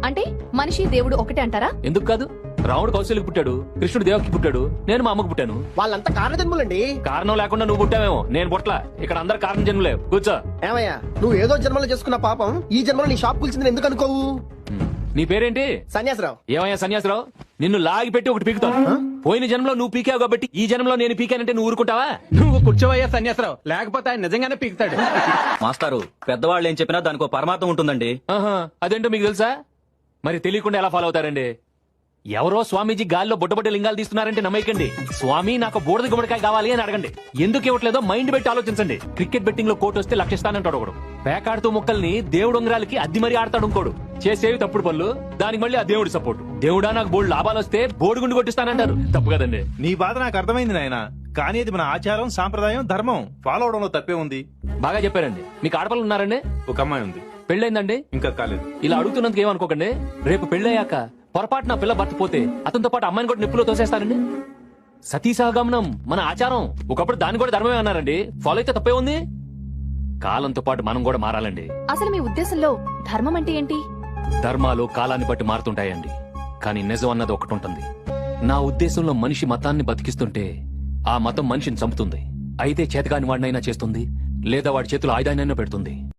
అంటే మనిషి దేవుడు ఒకటే అంటారా? ఎందుకు కాదు? రాముడు కౌశల్యకి పుట్టాడు, కృష్ణుడు దేవకి పుట్టాడు, నేను మా అమ్మకు పుట్టాను. వాళ్ళంతా కారణ జన్ములండి. కారణం లేకుండా నువ్వు పుట్టావేమో, నేను పుట్ల. ఇక్కడ అందరు కారణం జన్మలే. కూర్చో. ఏమయ్యా, నువ్వు ఏదో జన్మలో చేసుకున్న పాపం ఈ జన్మలో నీ షాప్ కూల్చిందని ఎందుకు అనుకోవు? నీ పేరేంటి? సన్యాసరావు. ఏమయ్యా సన్యాసరావు, నిన్ను లాగి పెట్టి ఒకటి పీకుతాను. పోయిన జన్మలో నువ్వు పీకావు కాబట్టి ఈ జన్మలో నేను పీకానంటే నువ్వు ఊరుకుంటావా? నువ్వు కూర్చోవయ్యా సన్యాసరావు, లేకపోతే ఆయన నిజంగానే పీకుతాడు. మాస్టారు, పెద్దవాళ్ళు ఏం చెప్పినా దానికి పరమార్థం ఉంటుందండి. ఆహా, అదేంటో మీకు తెలుసా? మరి తెలియకుండా ఎలా ఫాలో అవుతారండి? ఎవరో స్వామీజీ గాల్లో బుట్టబొట్ట లింగాలు తీస్తున్నారంటే నమ్మకండి. స్వామి నాకు బూడిద గుమ్మడికాయ కావాలి అని అడగండి. ఎందుకు ఇవ్వట్లేదో మైండ్ పెట్టి ఆలోచించండి. క్రికెట్ బెట్టింగ్ లో కోట్ వస్తే లక్షిస్తానంటాడు ఒకడు. పేకాడుతూ ముక్కల్ని దేవుడు ఉంగరాలకి అద్ది మరీ ఆడతాడు ఇంకోడు. చేసేవి తప్పుడు పనులు, దానికి మళ్ళీ ఆ దేవుడి సపోర్ట్. దేవుడా నాకు బోల్డ్ లాభాలు వస్తే బోడిగుండు కొట్టిస్తానంటారు. తప్పు కదండి. నీ బాధ నాకు అర్థమైంది నాయన, కానీ అది మన ఆచారం, సాంప్రదాయం, ధర్మం. ఫాలో అవడంలో తప్పే ఉంది. బాగా చెప్పారండి. మీకు ఆడపిల్లలు ఉన్నారండి? ఒక అమ్మాయి ఉంది. పెళ్ళైందండి? ఇంకా కాలేదు. ఇలా అడుగుతున్నందుకు ఏమనుకోకండి. రేపు పెళ్ళయ్యాక పొరపాటు నా పిల్ల భర్త పోతే అతనితో పాటు అమ్మాయిని కూడా నిప్పులో తోసేస్తారండి. సతీ సహగమనం మన ఆచారం. ఒకప్పుడు దాన్ని కూడా ధర్మమే అన్నారండి. ఫాలో అయితే తప్పే ఉంది. కాలంతో పాటు మనం కూడా మారాలండి. అసలు మీ ఉద్దేశంలో ధర్మం అంటే ఏంటి? ధర్మాలు కాలాన్ని బట్టి మారుతుంటాయండి, కానీ నిజం అన్నది ఒకటి ఉంటుంది. నా ఉద్దేశంలో మనిషి మతాన్ని బతికిస్తుంటే ఆ మతం మనిషిని చంపుతుంది. అయితే చేతగాని వాడినైనా చేస్తుంది, లేదా వాడి చేతులు ఆయుధాన్నైనా పెడుతుంది.